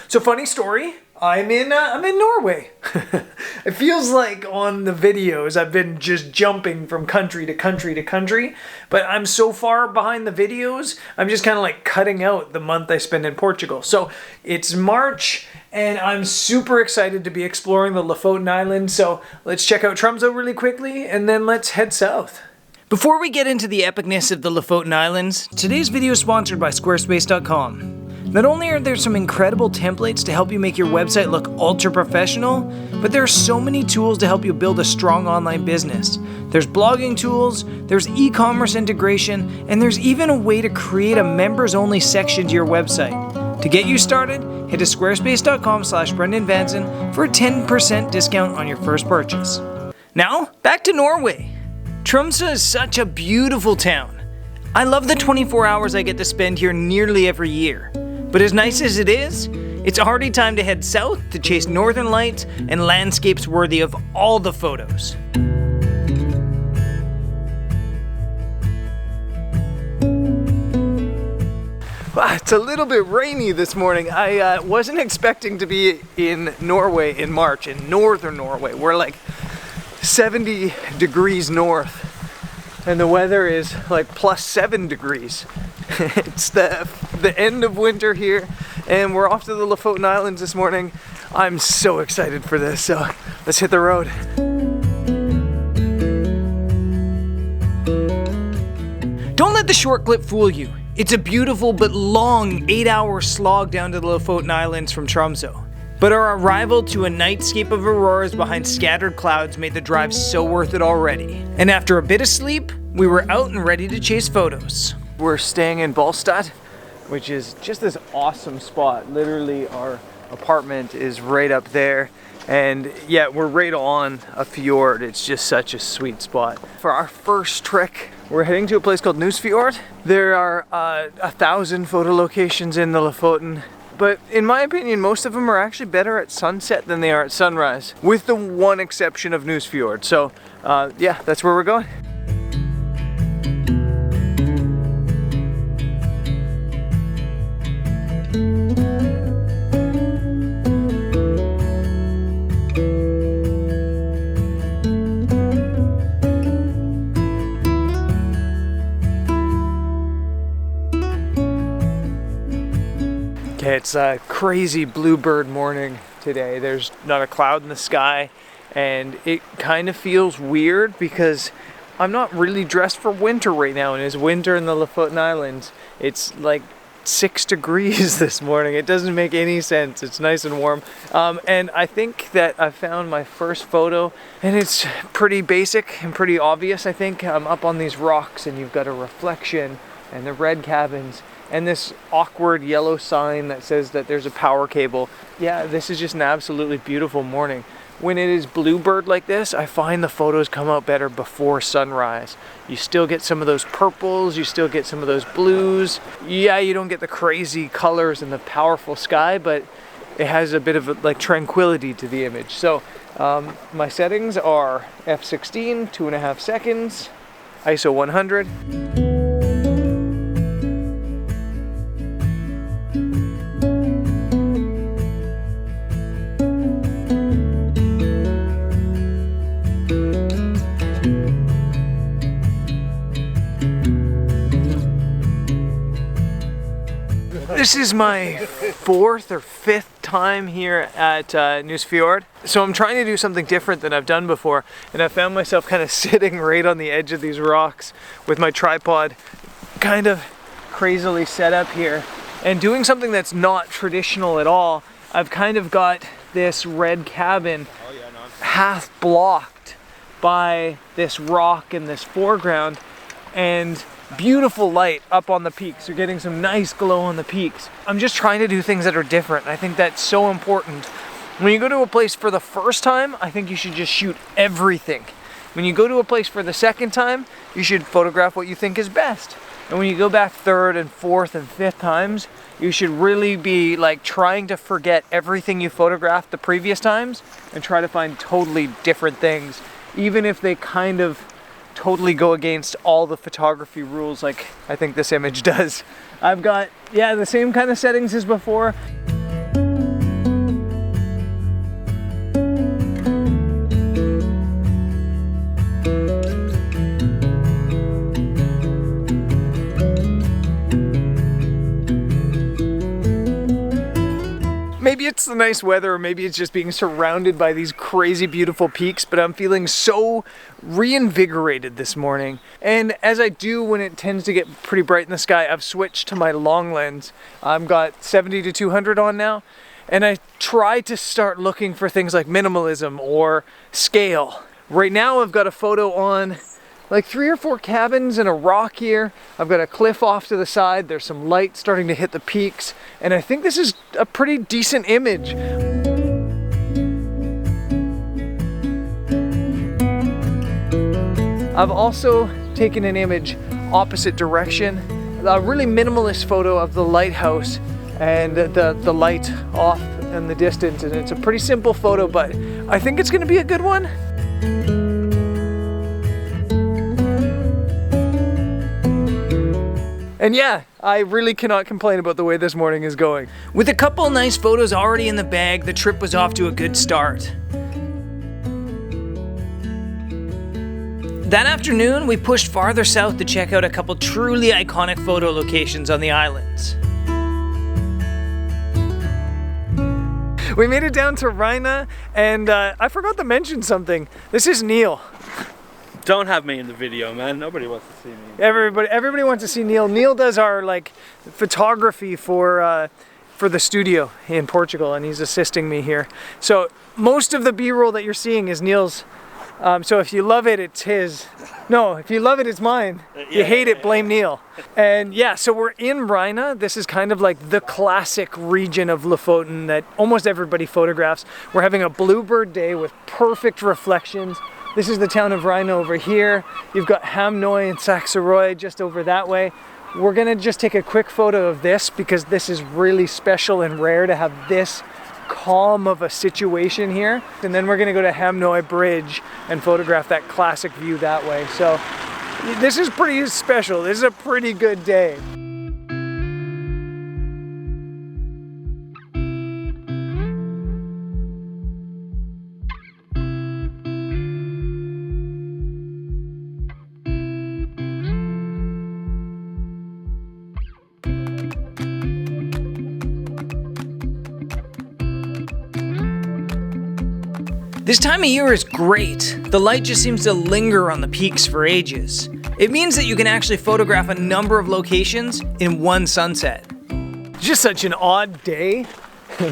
So funny story, I'm in Norway. It feels like on the videos I've been just jumping from country to country to country, but I'm so far behind the videos, I'm just kind of like cutting out the month I spend in Portugal. So it's March and I'm super excited to be exploring the Lofoten Islands. So let's check out Tromsø really quickly and then let's head south. Before we get into the epicness of the Lofoten Islands, today's video is sponsored by Squarespace.com. Not only are there some incredible templates to help you make your website look ultra professional, but there are so many tools to help you build a strong online business. There's blogging tools, there's e-commerce integration, and there's even a way to create a members-only section to your website. To get you started, head to squarespace.com/BrendanVanson for a 10% discount on your first purchase. Now, back to Norway. Tromsø is such a beautiful town. I love the 24 hours I get to spend here nearly every year. But as nice as it is, it's already time to head south to chase northern lights and landscapes worthy of all the photos. Wow, it's a little bit rainy this morning. I wasn't expecting to be in Norway in March, in northern Norway. We're like 70 degrees north and the weather is like +7 degrees. It's the end of winter here and we're off to the Lofoten Islands this morning. I'm so excited for this, so let's hit the road. Don't let the short clip fool you. It's a beautiful but long 8-hour slog down to the Lofoten Islands from Tromsø. But our arrival to a nightscape of auroras behind scattered clouds made the drive so worth it already. And after a bit of sleep, we were out and ready to chase photos. We're staying in Ballstad, which is just this awesome spot. Literally our apartment is right up there. And yeah, we're right on a fjord. It's just such a sweet spot. For our first trek, we're heading to a place called Nusfjord. There are 1,000 photo locations in the Lofoten. But in my opinion, most of them are actually better at sunset than they are at sunrise, with the one exception of Nusfjord. So yeah, that's where we're going. It's a crazy bluebird morning today. There's not a cloud in the sky and it kind of feels weird because I'm not really dressed for winter right now, and it's winter in the Lofoten Islands. It's like 6 degrees this morning. It doesn't make any sense. It's nice and warm. And I think that I found my first photo and it's pretty basic and pretty obvious. I think I'm up on these rocks and you've got a reflection and the red cabins and this awkward yellow sign that says that there's a power cable. Yeah, this is just an absolutely beautiful morning. When it is bluebird like this, I find the photos come out better before sunrise. You still get some of those purples, you still get some of those blues. Yeah, you don't get the crazy colors and the powerful sky, but it has a bit of like tranquility to the image. So my settings are f16, 2.5 seconds, ISO 100. This is my 4th or 5th time here at Nusfjord. So I'm trying to do something different than I've done before, and I found myself kind of sitting right on the edge of these rocks with my tripod kind of crazily set up here and doing something that's not traditional at all. I've kind of got this red cabin half blocked by this rock in this foreground and beautiful light up on the peaks. You're getting some nice glow on the peaks. I'm just trying to do things that are different. I think that's so important. When you go to a place for the first time, I think you should just shoot everything. When you go to a place for the second time, you should photograph what you think is best. And when you go back 3rd and 4th and 5th times, you should really be like trying to forget everything you photographed the previous times and try to find totally different things, even if they kind of totally go against all the photography rules like I think this image does. I've got, yeah, the same kind of settings as before. Maybe it's the nice weather, or maybe it's just being surrounded by these crazy beautiful peaks, but I'm feeling so reinvigorated this morning. And as I do when it tends to get pretty bright in the sky, I've switched to my long lens. I've got 70 to 200 on now, and I try to start looking for things like minimalism or scale. Right now I've got a photo on like 3 or 4 cabins and a rock here. I've got a cliff off to the side. There's some light starting to hit the peaks. And I think this is a pretty decent image. I've also taken an image opposite direction. A really minimalist photo of the lighthouse and the light off in the distance. And it's a pretty simple photo, but I think it's gonna be a good one. And yeah, I really cannot complain about the way this morning is going. With a couple nice photos already in the bag, the trip was off to a good start. That afternoon, we pushed farther south to check out a couple truly iconic photo locations on the islands. We made it down to Rhina, and I forgot to mention something. This is Neil. Don't have me in the video, man. Nobody wants to see me. Everybody wants to see Neil. Neil does our like photography for the studio in Portugal, and he's assisting me here. So most of the B-roll that you're seeing is Neil's. So if you love it, it's his. No, if you love it, it's mine. You hate it, blame Neil. And yeah, so we're in Rhina. This is kind of like the classic region of Lofoten that almost everybody photographs. We're having a bluebird day with perfect reflections. This is the town of Rhina over here. You've got Hamnoy and Saxaroy just over that way. We're gonna just take a quick photo of this because this is really special and rare to have this calm of a situation here. And then we're gonna go to Hamnoy Bridge and photograph that classic view that way. So this is pretty special. This is a pretty good day. This time of year is great. The light just seems to linger on the peaks for ages. It means that you can actually photograph a number of locations in one sunset. Just such an odd day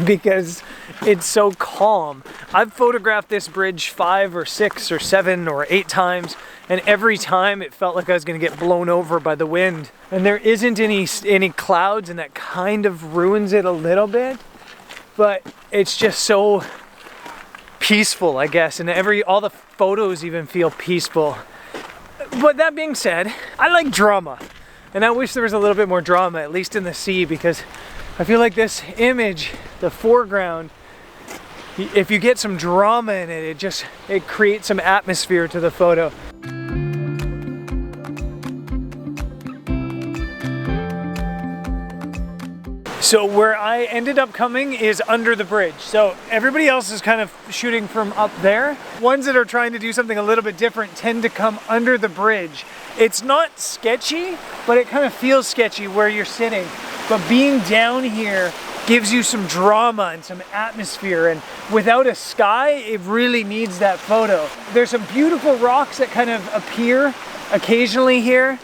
because it's so calm. I've photographed this bridge 5 or 6 or 7 or 8 times, and every time it felt like I was gonna get blown over by the wind. And there isn't any clouds, and that kind of ruins it a little bit, but it's just so peaceful, I guess, and all the photos even feel peaceful. But that being said, I like drama, and I wish there was a little bit more drama, at least in the sea, because I feel like this image, the foreground, if you get some drama in it, it creates some atmosphere to the photo. So where I ended up coming is under the bridge. So everybody else is kind of shooting from up there. Ones that are trying to do something a little bit different tend to come under the bridge. It's not sketchy, but it kind of feels sketchy where you're sitting. But being down here gives you some drama and some atmosphere, and without a sky, it really needs that photo. There's some beautiful rocks that kind of appear occasionally here.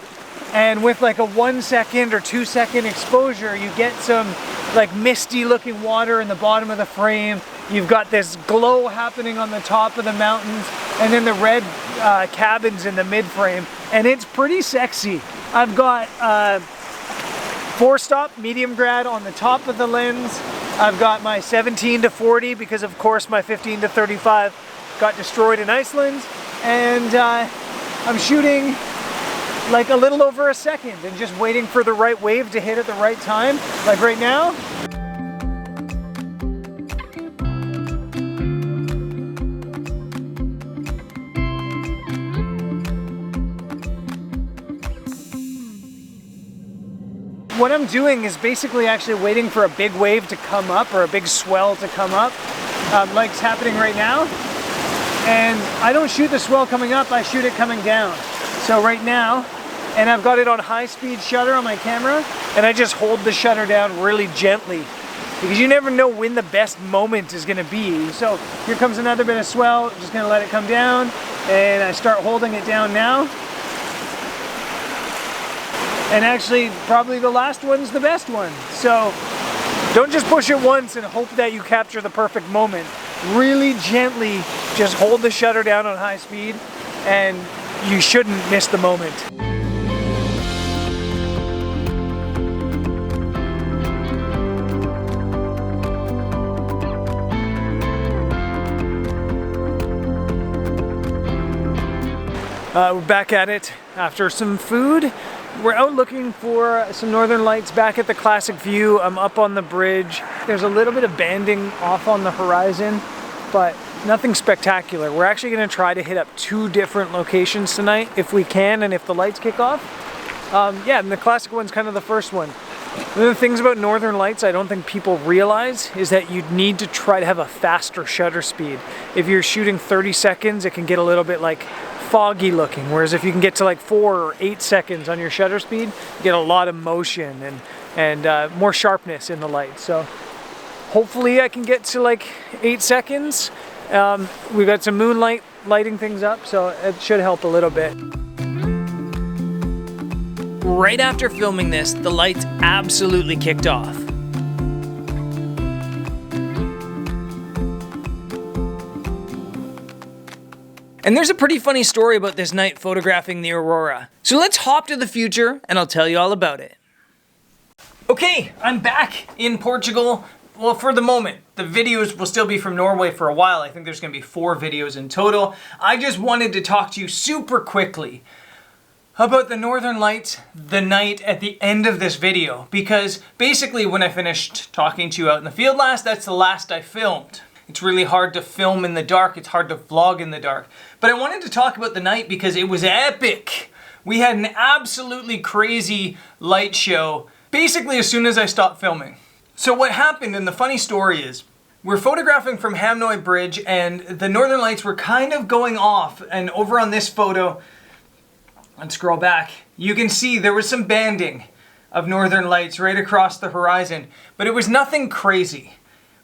And with like a 1 second or 2 second exposure, you get some like misty looking water in the bottom of the frame. You've got this glow happening on the top of the mountains, and then the red cabins in the mid frame. And it's pretty sexy. I've got 4-stop medium grad on the top of the lens. I've got my 17 to 40 because of course my 15 to 35 got destroyed in Iceland. And I'm shooting like a little over a second and just waiting for the right wave to hit at the right time, like right now. What I'm doing is basically actually waiting for a big wave to come up or a big swell to come up, like it's happening right now. And I don't shoot the swell coming up, I shoot it coming down. So right now, and I've got it on high speed shutter on my camera, and I just hold the shutter down really gently because you never know when the best moment is gonna be. So here comes another bit of swell, just gonna let it come down, and I start holding it down now. And actually, probably the last one's the best one. So don't just push it once and hope that you capture the perfect moment. Really gently just hold the shutter down on high speed and you shouldn't miss the moment. We're back at it after some food. We're out looking for some northern lights back at the classic view. I'm up on the bridge. There's a little bit of banding off on the horizon, but nothing spectacular. We're actually gonna try to hit up 2 different locations tonight if we can and if the lights kick off. Yeah, and the classic one's kind of the first one. One of the things about northern lights I don't think people realize is that you need to try to have a faster shutter speed. If you're shooting 30 seconds, it can get a little bit like foggy looking, whereas if you can get to like 4 or 8 seconds on your shutter speed, you get a lot of motion and more sharpness in the light. So hopefully I can get to like 8 seconds. We've got some moonlight lighting things up, so it should help a little bit. Right after filming this, the lights absolutely kicked off. And there's a pretty funny story about this night photographing the aurora. So let's hop to the future and I'll tell you all about it. Okay, I'm back in Portugal. Well, for the moment. The videos will still be from Norway for a while. I think there's gonna be 4 videos in total. I just wanted to talk to you super quickly about the northern lights the night at the end of this video, because basically when I finished talking to you out in the field last, that's the last I filmed. It's really hard to film in the dark. It's hard to vlog in the dark. But I wanted to talk about the night because it was epic. We had an absolutely crazy light show basically as soon as I stopped filming. So what happened, and the funny story is, we're photographing from Hamnoy Bridge and the northern lights were kind of going off, and over on this photo, let's scroll back, you can see there was some banding of northern lights right across the horizon, but it was nothing crazy.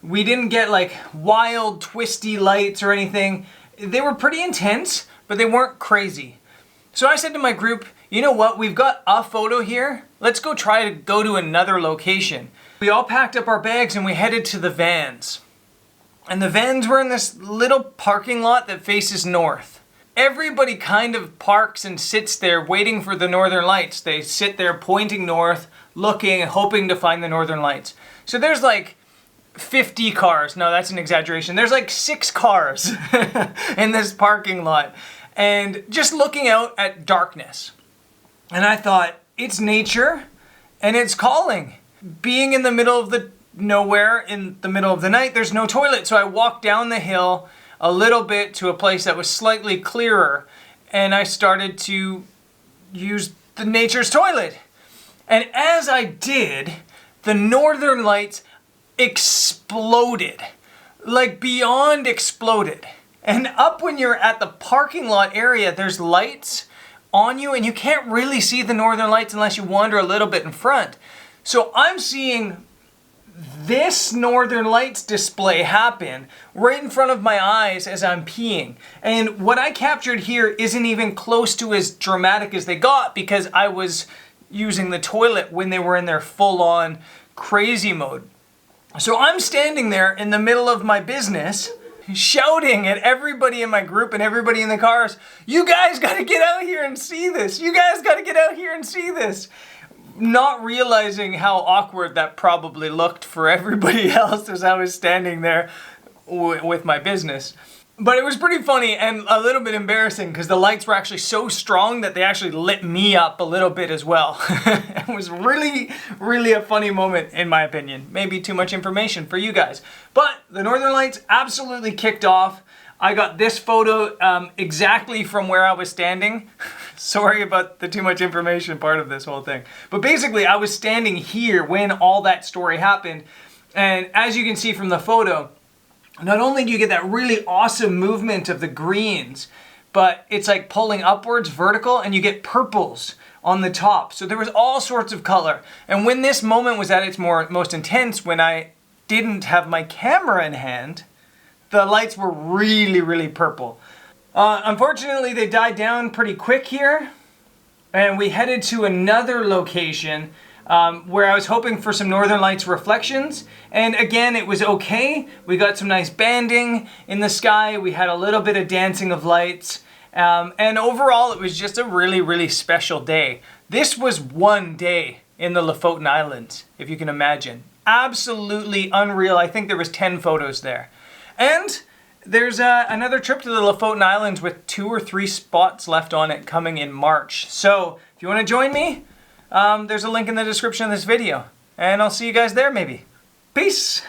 We didn't get like wild, twisty lights or anything. They were pretty intense, but they weren't crazy. So I said to my group, you know what, we've got a photo here. Let's go try to go to another location. We all packed up our bags and we headed to the vans. And the vans were in this little parking lot that faces north. Everybody kind of parks and sits there waiting for the northern lights. They sit there pointing north, looking, hoping to find the northern lights. So there's like 50 cars. No, that's an exaggeration. There's like 6 cars in this parking lot and just looking out at darkness. And I thought, it's nature and it's calling. Being in the middle of the nowhere in the middle of the night, there's no toilet. So I walked down the hill a little bit to a place that was slightly clearer and I started to use the nature's toilet. And as I did, the northern lights exploded, like beyond exploded. And up when you're at the parking lot area, there's lights on you and you can't really see the northern lights unless you wander a little bit in front. So I'm seeing this northern lights display happen right in front of my eyes as I'm peeing. And what I captured here isn't even close to as dramatic as they got because I was using the toilet when they were in their full-on crazy mode. So I'm standing there in the middle of my business, shouting at everybody in my group and everybody in the cars, you guys gotta get out here and see this. You guys gotta get out here and see this. Not realizing how awkward that probably looked for everybody else as I was standing there with my business. But it was pretty funny and a little bit embarrassing because the lights were actually so strong that they actually lit me up a little bit as well. It was really, really a funny moment in my opinion. Maybe too much information for you guys. But the northern lights absolutely kicked off. I got this photo exactly from where I was standing. Sorry about the too much information part of this whole thing. But basically I was standing here when all that story happened. And as you can see from the photo, not only do you get that really awesome movement of the greens, but it's like pulling upwards vertical and you get purples on the top. So there was all sorts of color. And when this moment was at its most intense, when I didn't have my camera in hand, the lights were really, really purple. Unfortunately, they died down pretty quick here, and we headed to another location where I was hoping for some Northern Lights reflections, and again, it was okay. We got some nice banding in the sky, we had a little bit of dancing of lights, and overall, it was just a really, really special day. This was one day in the Lofoten Islands, if you can imagine. Absolutely unreal. I think there was 10 photos there. And there's another trip to the Lofoten Islands with 2 or 3 spots left on it coming in March. So if you want to join me, there's a link in the description of this video. And I'll see you guys there maybe. Peace!